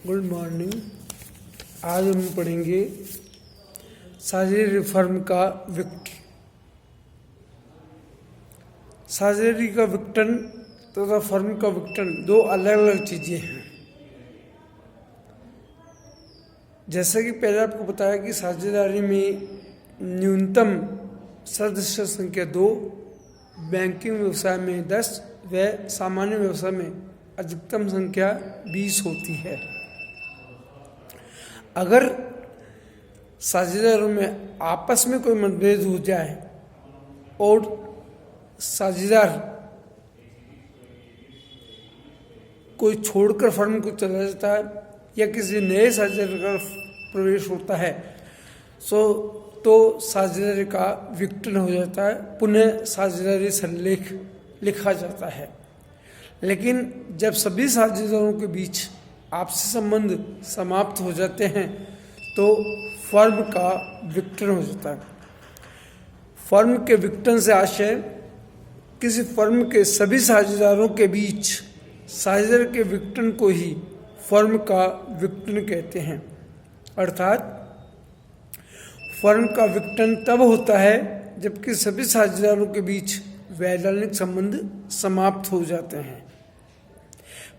Good morning. आज हम पढ़ेंगे साझेदारी फर्म का विघटन। साझेदारी का विघटन तथा फर्म का विघटन दो अलग अलग चीजें हैं। जैसा कि पहले आपको बताया कि साझेदारी में न्यूनतम सदस्य संख्या 2, बैंकिंग व्यवसाय में 10 व सामान्य व्यवसाय में अधिकतम संख्या 20 होती है। अगर साझेदारों में आपस में कोई मतभेद हो जाए और साझेदार कोई छोड़कर फर्म को चला जाता है या किसी नए साझेदार का प्रवेश होता है तो साझेदारी का विघटन हो जाता है, पुनः साझेदारी संलेख लिखा जाता है। लेकिन जब सभी साझेदारों के बीच आपसी संबंध समाप्त हो जाते हैं तो फर्म का विघटन हो जाता है। फर्म के विघटन से आशय किसी फर्म के सभी साझेदारों के बीच साझेदार के विघटन को ही फर्म का विघटन कहते हैं। अर्थात फर्म का विघटन तब होता है जबकि सभी साझेदारों के बीच वैधानिक संबंध समाप्त हो जाते हैं।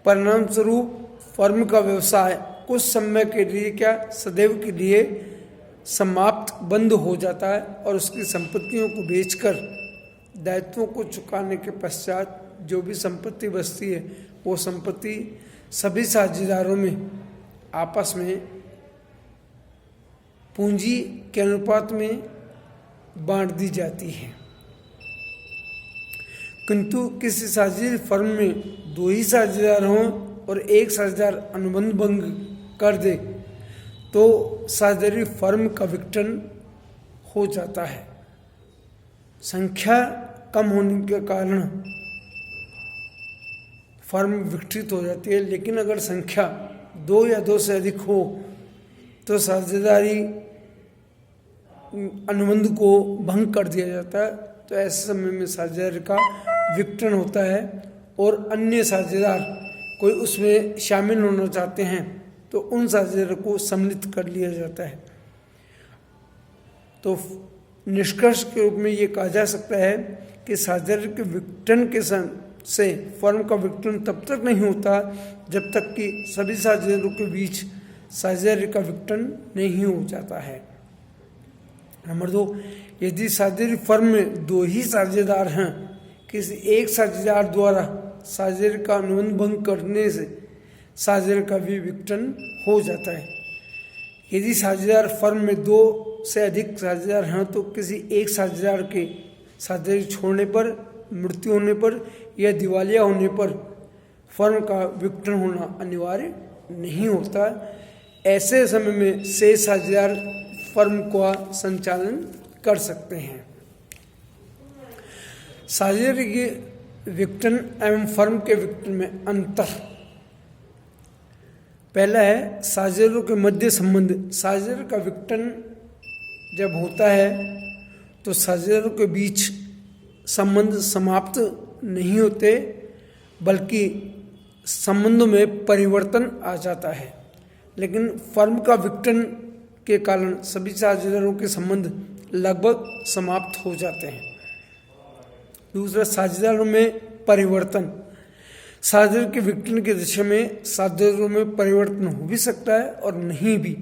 परिणाम स्वरूप फर्म का व्यवसाय कुछ समय के लिए क्या सदैव के लिए समाप्त बंद हो जाता है और उसकी संपत्तियों को बेचकर दायित्वों को चुकाने के पश्चात जो भी संपत्ति बचती है वो संपत्ति सभी साझेदारों में आपस में पूंजी के अनुपात में बांट दी जाती है। किंतु किसी साझेदारी फर्म में 2 ही साझेदार हों और एक साझेदार अनुबंध भंग कर दे तो साझेदारी फर्म का विघटन हो जाता है। संख्या कम होने के कारण फर्म विघटित हो जाती है, लेकिन अगर संख्या 2 या 2 से अधिक हो तो साझेदारी अनुबंध को भंग कर दिया जाता है। तो ऐसे समय में साझेदारी का विघटन होता है और अन्य साझेदार कोई उसमें शामिल होना चाहते हैं तो उन साझेदारों को सम्मिलित कर लिया जाता है। तो निष्कर्ष के रूप में ये कहा जा सकता है कि साझेदारी के विघटन के से फर्म का विघटन तब तक नहीं होता जब तक कि सभी साझेदारों के बीच साझेदारी का विघटन नहीं हो जाता है। नंबर 2, यदि साझेदारी फर्म में 2 ही साझेदार हैं, किसी एक साझेदार द्वारा साझेदारी का अनुबंध भंग करने से साझेदारी का भी विघटन हो जाता है। यदि साझेदार फर्म में 2 से अधिक साझेदार हैं तो किसी एक साझेदार के साझेदारी छोड़ने पर, मृत्यु होने पर या दिवालिया होने पर फर्म का विघटन होना अनिवार्य नहीं होता। ऐसे समय में शेष साझेदार फर्म का संचालन कर सकते हैं। साझेदारी के विघटन एवं फर्म के विघटन में अंतर। पहला है साझेदारों के मध्य संबंध। साझेदार का विघटन जब होता है तो साझेदारों के बीच संबंध समाप्त नहीं होते बल्कि संबंधों में परिवर्तन आ जाता है। लेकिन फर्म का विघटन के कारण सभी साझेदारों के संबंध लगभग समाप्त हो जाते हैं। दूसरा, साझेदारों में परिवर्तन। साझेदार के विघटन की दिशा में साझेदारों में परिवर्तन हो भी सकता है और नहीं भी,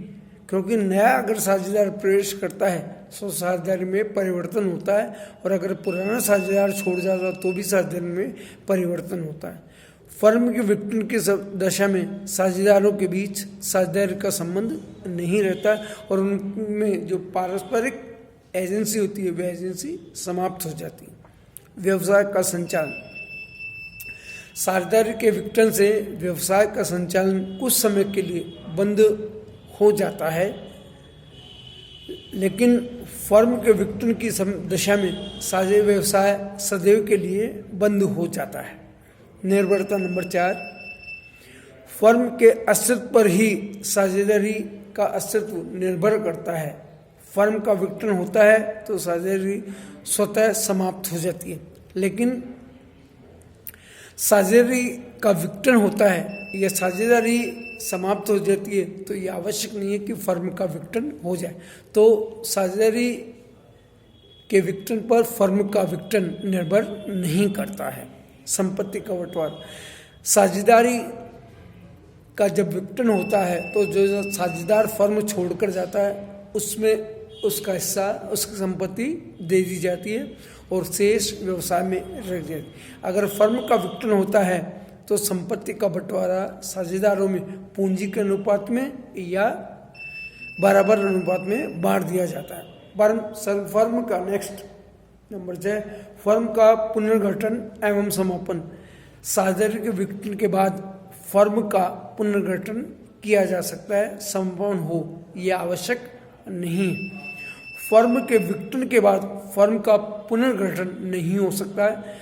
क्योंकि नया अगर साझेदार प्रवेश करता है तो साझेदारी में परिवर्तन होता है और अगर पुराना साझेदार छोड़ जाता है तो भी साझेदारी में परिवर्तन होता है। फर्म के विघटन की दशा में साझेदारों के बीच साझेदारी का संबंध नहीं रहता और उनमें जो पारस्परिक एजेंसी होती है वह एजेंसी समाप्त हो जाती है। व्यवसाय का संचालन। साझेदारी के विघटन से व्यवसाय का संचालन कुछ समय के लिए बंद हो जाता है, लेकिन फर्म के विघटन की दशा में साझेदारी व्यवसाय सदैव के लिए बंद हो जाता है। निर्भरता नंबर 4, फर्म के अस्तित्व पर ही साझेदारी का अस्तित्व निर्भर करता है। फर्म का विघटन होता है तो साझेदारी स्वतः समाप्त हो जाती है, लेकिन साझेदारी का विघटन होता है या साझेदारी समाप्त हो जाती है तो ये आवश्यक नहीं है कि फर्म का विघटन हो जाए। तो साझेदारी के विघटन पर फर्म का विघटन निर्भर नहीं करता है। संपत्ति का बंटवारा, साझेदारी का जब विघटन होता है तो जो साझेदार फर्म छोड़कर जाता है उसमें उसका हिस्सा, उसकी संपत्ति दे दी जाती है और शेष व्यवसाय में रह जाती है। अगर फर्म का विघटन होता है तो संपत्ति का बंटवारा साझेदारों में पूंजी के अनुपात में या बराबर अनुपात में बांट दिया जाता है। फर्म का नेक्स्ट नंबर 6, फर्म का पुनर्गठन एवं समापन। साझेदारी के विघटन के बाद फर्म का पुनर्गठन किया जा सकता है, समापन हो यह आवश्यक नहीं। फर्म के विघटन के बाद फर्म का पुनर्गठन नहीं हो सकता है,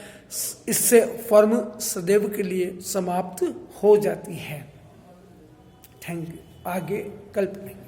इससे फर्म सदैव के लिए समाप्त हो जाती है। Thank you. आगे कल पढ़ेंगे।